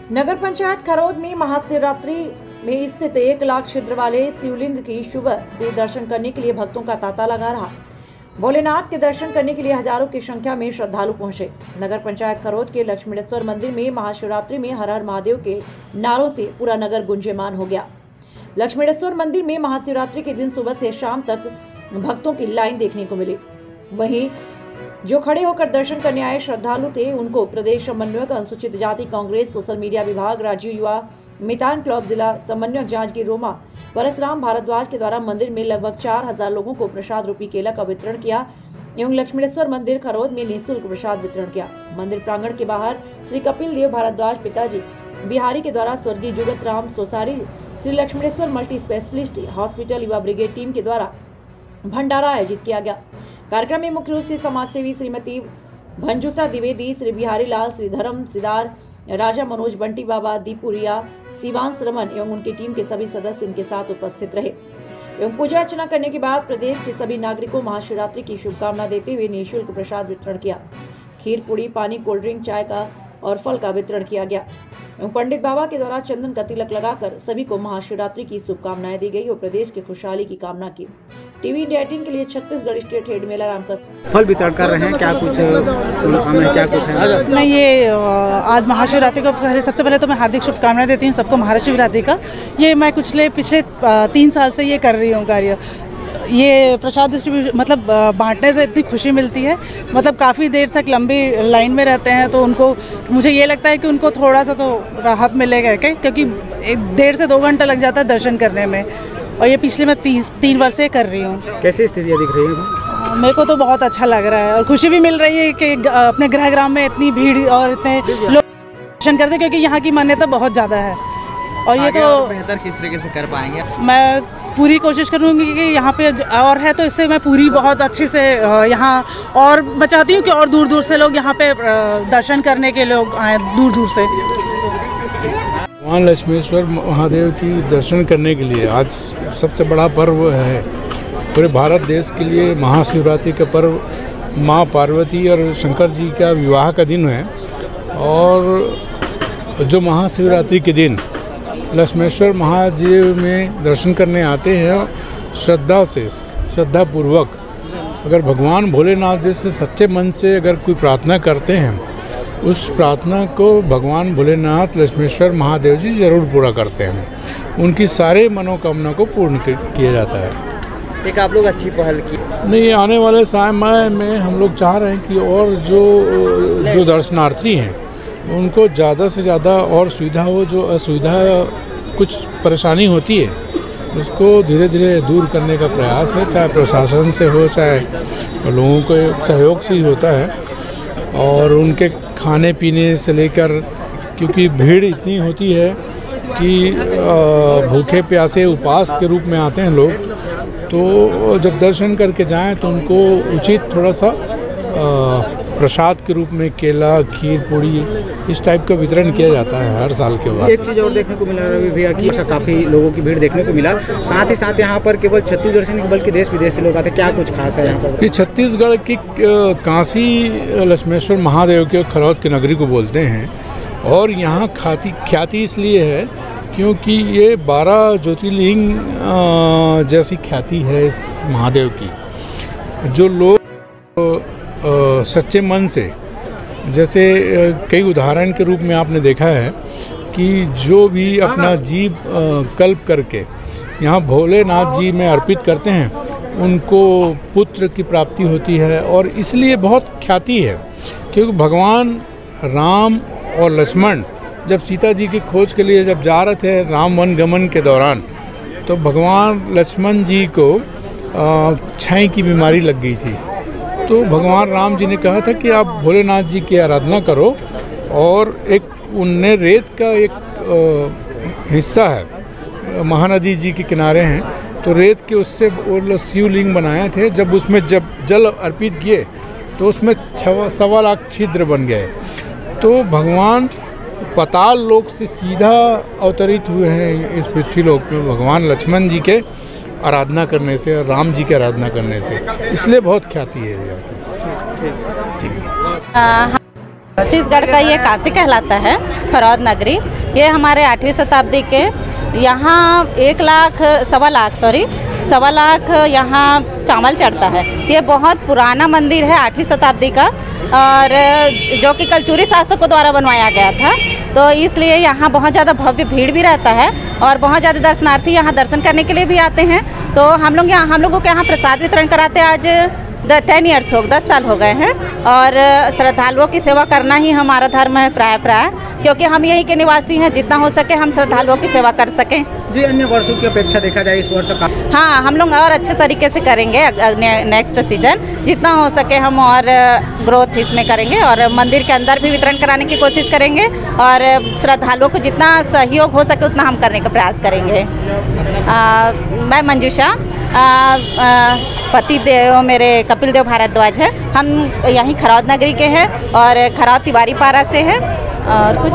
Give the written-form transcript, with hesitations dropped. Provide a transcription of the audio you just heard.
नगर पंचायत खरौद में महाशिवरात्रि में स्थित 1 लाख छिद्र वाले शिवलिंग की सुबह से दर्शन करने के लिए भक्तों का तांता लगा रहा। भोलेनाथ के दर्शन करने के लिए हजारों की संख्या में श्रद्धालु पहुंचे। नगर पंचायत खरौद के लक्ष्मीश्वर मंदिर में महाशिवरात्रि में हर हर महादेव के नारों से पूरा नगर गुंजयमान हो गया। लक्ष्मीश्वर मंदिर में महाशिवरात्रि के दिन सुबह से शाम तक भक्तों की लाइन देखने को मिली। वहीं जो खड़े होकर दर्शन करने आए श्रद्धालु थे, उनको प्रदेश समन्वयक अनुसूचित जाति कांग्रेस सोशल मीडिया विभाग, राज्य युवा मितान क्लब, जिला समन्वयक जांजगीर रोमा परसराम भारद्वाज के द्वारा मंदिर में लगभग 4000 लोगों को प्रसाद रूपी केला का वितरण किया एवं लक्ष्मीश्वर मंदिर खरौद में निःशुल्क प्रसाद वितरण किया। मंदिर प्रांगण के बाहर श्री कपिल देव भारद्वाज पिताजी बिहारी के द्वारा स्वर्गीय Jugat Ram Sosari Shri Lakshmishwar multi specialist hospital युवा ब्रिगेड टीम के द्वारा भंडारा आयोजित किया गया। कार्यक्रम में मुख्य रूप से समाज सेवी श्रीमती भंजुसा द्विवेदी, श्री बिहारी लाल, श्री धर्म सिदार, राजा मनोज, बंटी बाबा, दीपुरिया, शिवांश रमन एवं उनकी टीम के सभी सदस्य उनके साथ उपस्थित रहे एवं पूजा अर्चना करने के बाद प्रदेश के सभी नागरिकों को महाशिवरात्रि की शुभकामना देते हुए निःशुल्क प्रसाद वितरण किया। खीर, पूड़ी, पानी, कोल्ड ड्रिंक, चाय का और फल का वितरण किया गया एवं पंडित बाबा के द्वारा चंदन का तिलक लगाकर सभी को महाशिवरात्रि की शुभकामनाएं दी गई और प्रदेश के खुशहाली की कामना की। टीवी इंडिया 18 के लिए छत्तीसगढ़ स्टेट हेड मेला रामकृष्ण फल वितरण कर रहे हैं। क्या कुछ शुभकामनाएं, क्या कुछ है? मैं ये आज महाशिवरात्रि को सबसे पहले तो मैं हार्दिक शुभकामनाएं देती हूँ सबको महाशिवरात्रि का। ये मैं पिछले 3 साल से ये कर रही हूँ कार्य। ये प्रसाद डिस्ट्रीब्यूशन मतलब बांटने से इतनी खुशी मिलती है, मतलब काफ़ी देर तक लंबी लाइन में रहते हैं तो उनको, मुझे ये लगता है कि उनको थोड़ा सा तो राहत मिलेगा क्योंकि 1.5 से 2 घंटा लग जाता है दर्शन करने में। और ये पिछले मैं 3 वर्ष से कर रही हूँ। कैसी स्थितियाँ दिख रही हैं? मेरे को तो बहुत अच्छा लग रहा है और खुशी भी मिल रही है कि अपने गृहग्राम में इतनी भीड़ और इतने लोग दर्शन करते, क्योंकि यहाँ की मान्यता बहुत ज़्यादा है। और ये तो बेहतर किस तरीके से कर पाएंगे? मैं पूरी कोशिश करूँगी कि यहाँ पे और है तो इससे मैं पूरी बहुत अच्छे से यहाँ और मैं चाहती हूँ कि और दूर दूर से लोग यहाँ पे दर्शन करने के लोग आए, दूर दूर से। भगवान लक्ष्मीश्वर महादेव की दर्शन करने के लिए आज सबसे बड़ा पर्व है पूरे भारत देश के लिए। महाशिवरात्रि का पर्व माँ पार्वती और शंकर जी का विवाह का दिन है और जो महाशिवरात्रि के दिन लक्ष्मीश्वर महादेव में दर्शन करने आते हैं श्रद्धापूर्वक, अगर भगवान भोलेनाथ जैसे सच्चे मन से अगर कोई प्रार्थना करते हैं, उस प्रार्थना को भगवान भोलेनाथ लक्ष्मीश्वर महादेव जी जरूर पूरा करते हैं। उनकी सारे मनोकामना को पूर्ण किया जाता है। एक आप लोग अच्छी पहल की नहीं, आने वाले समय में हम लोग चाह रहे हैं कि और जो दर्शनार्थी हैं उनको ज़्यादा से ज़्यादा और सुविधा हो। जो असुविधा कुछ परेशानी होती है उसको धीरे धीरे दूर करने का प्रयास है, चाहे प्रशासन से हो चाहे लोगों के सहयोग से ही होता है। और उनके खाने पीने से लेकर, क्योंकि भीड़ इतनी होती है कि भूखे प्यासे उपवास के रूप में आते हैं लोग, तो जब दर्शन करके जाएं तो उनको उचित थोड़ा सा प्रसाद के रूप में केला, खीर, पूड़ी इस टाइप का वितरण किया जाता है हर साल के बाद। एक चीज़ और देखने को मिला रवि भैया कि काफ़ी लोगों की भीड़ देखने को मिला। साथ ही साथ यहाँ पर केवल छत्तीसगढ़ से नहीं बल्कि देश विदेश से लोग आते हैं। क्या कुछ खास है यहाँ पर? कि छत्तीसगढ़ की काशी लक्ष्मीश्वर महादेव के खरौद की नगरी को बोलते हैं और यहाँ ख्याति इसलिए है क्योंकि ये 12 ज्योतिर्लिंग जैसी ख्याति है इस महादेव की। जो लोग सच्चे मन से, जैसे कई उदाहरण के रूप में आपने देखा है कि जो भी अपना जीव कल्प करके यहाँ भोलेनाथ जी में अर्पित करते हैं उनको पुत्र की प्राप्ति होती है। और इसलिए बहुत ख्याति है क्योंकि भगवान राम और लक्ष्मण जब सीता जी की खोज के लिए जब जा रहे थे राम वन गमन के दौरान, तो भगवान लक्ष्मण जी को क्षय की बीमारी लग गई थी। तो भगवान राम जी ने कहा था कि आप भोलेनाथ जी की आराधना करो, और एक उनने रेत का एक हिस्सा है, महानदी जी के किनारे हैं, तो रेत के उससे वो शिवलिंग बनाए थे। जब उसमें जब जल अर्पित किए तो उसमें 1.25 लाख छिद्र बन गए। तो भगवान पाताल लोक से सीधा अवतरित हुए हैं इस पृथ्वी लोक में भगवान लक्ष्मण जी के आराधना करने से और राम जी की आराधना करने से, इसलिए बहुत ख्याति है। छत्तीसगढ़ का ये काशी कहलाता है, खरौद नगरी। ये हमारे 8वीं शताब्दी के यहाँ 1.25 लाख यहाँ चावल चढ़ता है। ये बहुत पुराना मंदिर है 8वीं शताब्दी का, और जो कि कलचुरी शासकों द्वारा बनवाया गया था। तो इसलिए यहाँ बहुत ज़्यादा भव्य भीड़ भी रहता है और बहुत ज़्यादा दर्शनार्थी यहाँ दर्शन करने के लिए भी आते हैं। तो हम लोगों के यहाँ प्रसाद वितरण कराते हैं। आज 10 साल हो गए हैं, और श्रद्धालुओं की सेवा करना ही हमारा धर्म है प्राय, क्योंकि हम यहीं के निवासी हैं। जितना हो सके हम श्रद्धालुओं की सेवा कर सकें। जी, अन्य वर्षों की अपेक्षा देखा जाए इस वर्ष का? हाँ, हम लोग और अच्छे तरीके से करेंगे नेक्स्ट सीजन। जितना हो सके हम और ग्रोथ इसमें करेंगे, और मंदिर के अंदर भी वितरण कराने की कोशिश करेंगे, और श्रद्धालुओं को जितना सहयोग हो सके उतना हम करने का प्रयास करेंगे। मैं मंजूषा, पति देव मेरे कपिल देव भारद्वाज हैं। हम यहीं खरौद नगरी के हैं और खरौद तिवारी पारा से हैं। और कुछ